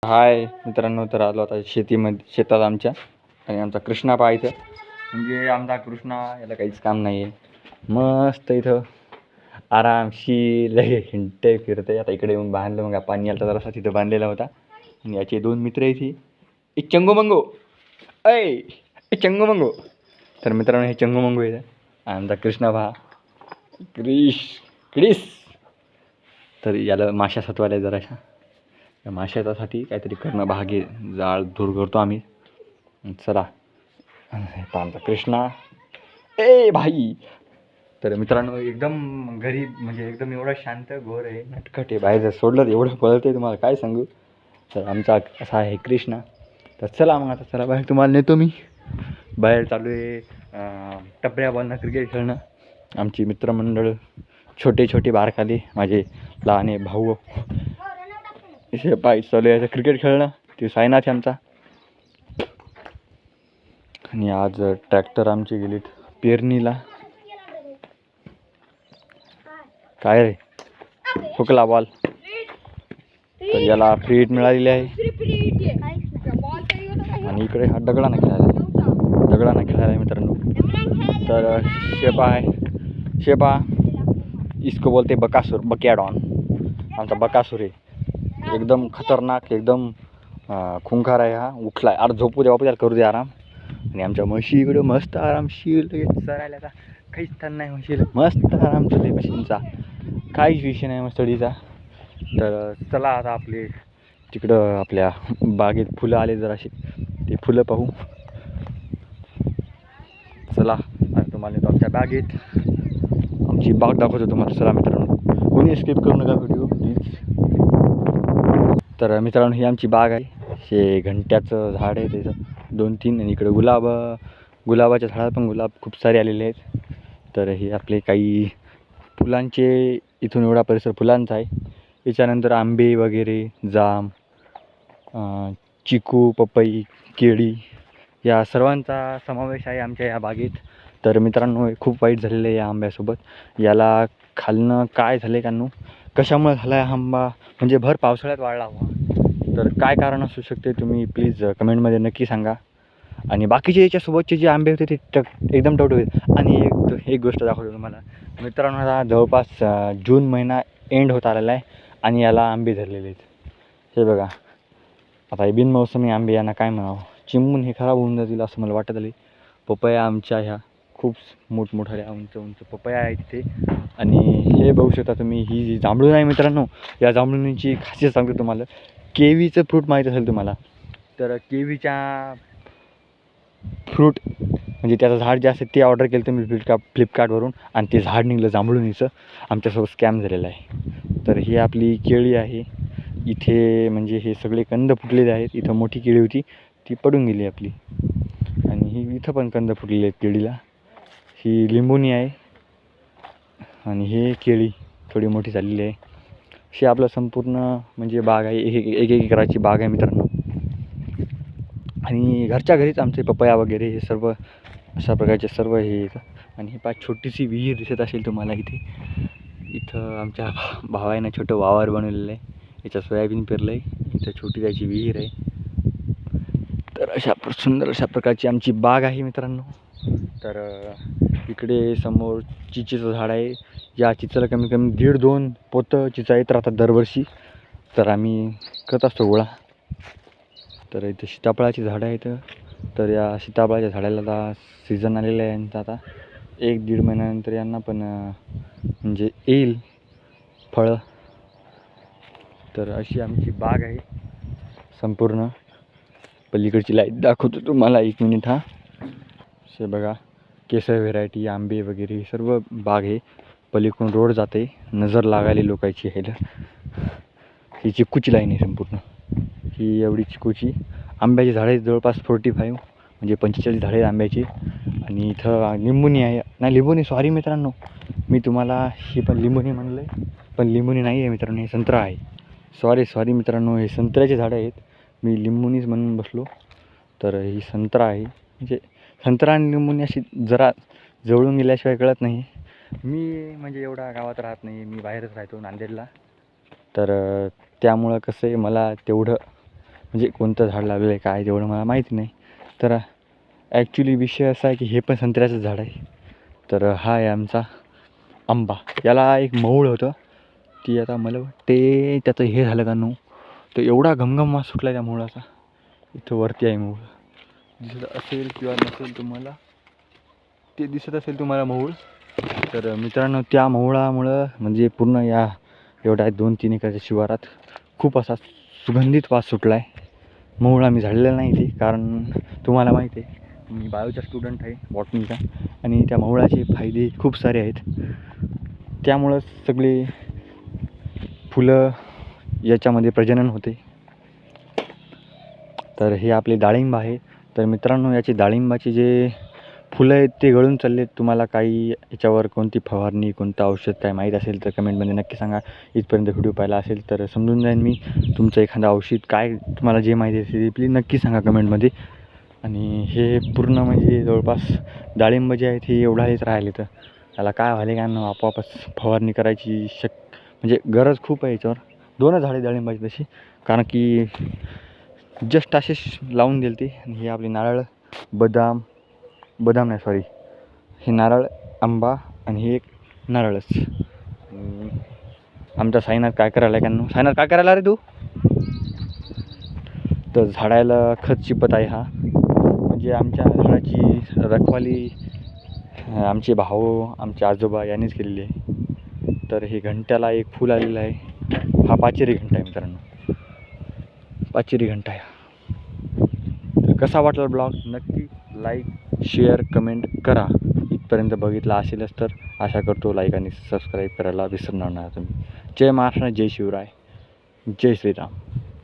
हाय मित्रांनो, तर आलो आता शेतात आमच्या. आणि आमचा कृष्णा पहा इथं. म्हणजे आमचा कृष्णा, याला काहीच काम नाही आहे, मस्त इथं आरामशीर हिंडते फिरते. आता इकडे येऊन बांधलं, मग पाणी आलं जरासा तिथं बांधलेला होता. आणि याचे दोन मित्र आहेत, ही चंगू मंगू, ऐ चंगू मंगू. तर मित्रांनो, हे चंगू मंगू आहे आमचा कृष्णा पहा, क्रिस. तर याला माशा सत्वाल्या जराशा. त्या माशासाठी काहीतरी करणं भाग आहे, जाळ दूर करतो आम्ही. चला, आमचा कृष्णा ए भाई. तर मित्रांनो, एकदम गरीब, म्हणजे एकदम एवढा शांत घोर आहे, नटखट आहे. बाहेर जर सोडलं तर एवढं पळत आहे, तुम्हाला काय सांगू. तर आमचा असा आहे कृष्णा. तर चला मग, आता चला बाहेर, तुम्हाला नेतो मी. बाहेर चालू आहे टपऱ्या बॉलनं क्रिकेट खेळणं. आमची मित्रमंडळ, छोटे छोटे बारखाली, माझे लहाने भाऊ, हे पाय चालू आहे क्रिकेट खेळणं. ते सायनाथ आमचा. आणि आज ट्रॅक्टर आमची गेलीत पेरणीला. काय रे, हुकला बॉल. तर याला फ्री हिट मिळालेली आहे. आणि इकडे हा दगडानं खेळायला मित्रांनो. तर शेपा इसको बोलते बकासूर, बकॅडॉन. आमचा बकासूर आहे, एकदम खतरनाक, एकदम खुंखार आहे हा. उठलाय, अरे झोपू दे बापू, त्याला करू दे आराम. आणि आमच्या म्हशी इकडं मस्त आरामशीर चरायला, का काहीच ताण नाही म्हशीला, मस्त आराम चालू आहे म्हशींचा, काहीच विषय नाही मस्तडीचा. तर चला आता आपले तिकडं आपल्या बागेत फुलं आले जराशी, ते फुलं पाहू. चला, आणि तुम्हाला नेतो आमच्या बागेत. आमची बाग दाखवतो तुम्हाला. चला मित्रांनो, कोणी स्किप करू नका व्हिडिओ प्लीज. तर मित्रांनो, ही आमची बाग आहे. हे घंट्याचं झाड आहे त्याचं 2-3. आणि इकडे गुलाबाच्या झाडात पण गुलाब खूप सारे आलेले आहेत. तर हे आपले काही फुलांचे, इथून एवढा परिसर फुलांचा आहे. याच्यानंतर आंबे वगैरे, जाम, चिकू, पपई, केळी, या सर्वांचा समावेश आहे आमच्या या बागेत. तर मित्रांनो, खूप वाईट झालेलं आहे या आंब्यासोबत. याला खालनं काय झालं आहे कानू, कशामुळे झाला आहे आंबा, म्हणजे भर पावसाळ्यात वाळला हवा. तर काय कारण असू शकते, तुम्ही प्लीज कमेंटमध्ये नक्की सांगा. आणि बाकीचे याच्यासोबतचे जे आंबे होते ते एकदम टवटे होते. आणि एक गोष्ट दाखवतो तुम्हाला मित्रांनो, हा जवळपास जून महिना एंड होत आलेला आहे आणि याला आंबे धरलेले आहेत. हे बघा, आता हे बिनमौसमी आंबे, यांना काय म्हणावं, चिमून हे खराब होऊन जातील असं मला वाटत आले. पपया आमच्या ह्या खूप मोठमोठ्या उंच पपया आहेत तिथे. आणि हे बघू शकता तुम्ही, ही जी जांभळून आहे मित्रांनो, या जांभळूणीची खासियत सांगतो तुम्हाला. केवीचं फ्रूट माहीत असेल तुम्हाला. तर केवीच्या फ्रूट, म्हणजे त्याचं झाड जे असतं ते ऑर्डर केलं तुम्ही फ्लिपकार्टवरून, आणि ते झाड निघलं जांभळुनीचं. आमच्यासोबत स्कॅम झालेला आहे. तर ही आपली केळी आहे इथे, म्हणजे हे सगळे कंद फुटलेले आहेत. इथं मोठी केळी होती, ती पडून गेली आपली. आणि ही इथं पण कंद फुटलेले आहेत केळीला. ही लिंबुनी आहे. आणि हे केळी थोडी मोठी झालेली आहे. ही आपलं संपूर्ण म्हणजे बाग आहे, एक एकराची बाग आहे मित्रांनो. आणि घरच्या घरीच आमचे पपया वगैरे हे सर्व अशा प्रकारचे सर्व हे येतं. आणि ही पाच छोटीशी विहीर दिसत असेल तुम्हाला इथे. इथं आमच्या भावानं छोटं वावर बनवलेलं आहे, याच्यात सोयाबीन पेरलं आहे. इथं छोटी त्याची विहीर आहे. तर अशा सुंदर अशा प्रकारची आमची बाग आहे मित्रांनो. तर इकडे समोर चिचेचं झाड आहे. या चिचेला कमी कमी 1.5-2 पोतं चिचा येत राहतात दरवर्षी. तर आम्ही करत असतो गोळा. तर इथे सीताफळाची झाडं आहेत. तर या सीताफळाच्या झाडाला आता सीझन आलेलं आहे यांचा. आता 1-1.5 महिन्यानंतर यांना पण म्हणजे येईल फळं. तर अशी आमची बाग आहे संपूर्ण. पलीकडची लाईट दाखवतो तुम्हाला, 1 मिनिट हा. हे बघा, केसर व्हेरायटी, आंबे वगैरे सर्व बाग आहे. पलीकडून रोड जाते, नजर लागायली लोकांची ह्याला. ही चिक्कूची लाईन आहे संपूर्ण. ही एवढी चिकूची आंब्याची झाडं आहेत, जवळपास 45 म्हणजे 45 झाडे आहेत आंब्याची. आणि इथं लिंबुनी आहे, नाही लिंबुनी सॉरी मित्रांनो, मी तुम्हाला ही पण लिंबुनी म्हणलं आहे, पण लिंबुनी नाही आहे मित्रांनो, हे संत्रा आहे. सॉरी मित्रांनो, हे संत्र्याचे झाडं आहेत, मी लिंबुनीच म्हणून बसलो. तर ही संत्रा आहे. म्हणजे संत्रा आणि लिंबुनी अशी जरा जवळून गेल्याशिवाय कळत नाही. मी म्हणजे एवढा गावात राहत नाही, मी बाहेरच राहतो नांदेडला. तर त्यामुळं कसं आहे, मला तेवढं म्हणजे कोणतं झाड लावलेलं आहे काय तेवढं मला माहिती नाही. तर ॲक्च्युली विषय असा आहे की हे पण संत्र्याचं झाड आहे. तर हा आहे आमचा आंबा. याला एक मऊळ होतं, ती आता मला वाटते त्याचं हे झालं का नो, तर एवढा घमघम वास सुटला त्या मुळाचा. इथं वरती आहे मूळ, दिसत असेल किंवा नसेल तुम्हाला, ते दिसत असेल तुम्हाला मऊळ. तर मित्रांनो, त्या मऊळामुळं म्हणजे पूर्ण या एवढ्या 2-3 एकरच्या शिवारात खूप असा सुगंधित वास सुटला आहे. मऊळ आम्ही झाडलेला नाही ते, कारण तुम्हाला माहिती आहे मी बायोचा स्टुडंट आहे, बॉटनीचा, आणि त्या मऊळाचे फायदे खूप सारे आहेत. त्यामुळं सगळे फुलं याच्यामध्ये प्रजनन होते. तर हे आपले डाळिंब आहे. तर मित्रांनो, याचे डाळिंबाचे जे फुलं आहेत ते गळून चाललेत. तुम्हाला काही याच्यावर कोणती फवारणी, कोणतं औषध काय माहीत असेल तर कमेंटमध्ये नक्की सांगा. इथपर्यंत व्हिडिओ पाहिला असेल तर समजून जाईन मी. तुमचं एखादं औषध काय तुम्हाला जे माहिती असेल ते प्लीज नक्की सांगा कमेंटमध्ये. आणि हे पूर्ण म्हणजे जवळपास डाळिंब जे आहेत हे एवढाच राहिले, तर त्याला काय व्हायला काय ना आपोआपच फवारणी करायची म्हणजे गरज खूप आहे याच्यावर. 2च झाडे डाळिंबाची तशी, कारण की जस्ट असेच लावून दिले ते. आणि हे आपले नारळ, बदाम नाही सॉरी, हे नारळ, आंबा आणि हे एक नारळच. आमचा साईनाथ काय करायला का नो, साईनाथ काय करायला रे तू? तर झाडाला खत शिपत आहे हा. म्हणजे आमच्या झाडाची रखवाली आमचे भाऊ, आमचे आजोबा यांनीच केलेली आहे. तर हे घंट्याला एक फूल आलेलं आहे. हा पाचेरी घंटा आहे मित्रांनो, पाचेरी घंटा आहे. तर कसा वाटला ब्लॉग नक्की लाईक, शेअर, कमेंट करा. इथपर्यंत बघितला असेलच तर आशा करतो लाईक आणि सबस्क्राईब करायला विसरणार नाही तुम्ही. जय महाराष्ट्र, जय शिवराय, जय श्रीराम.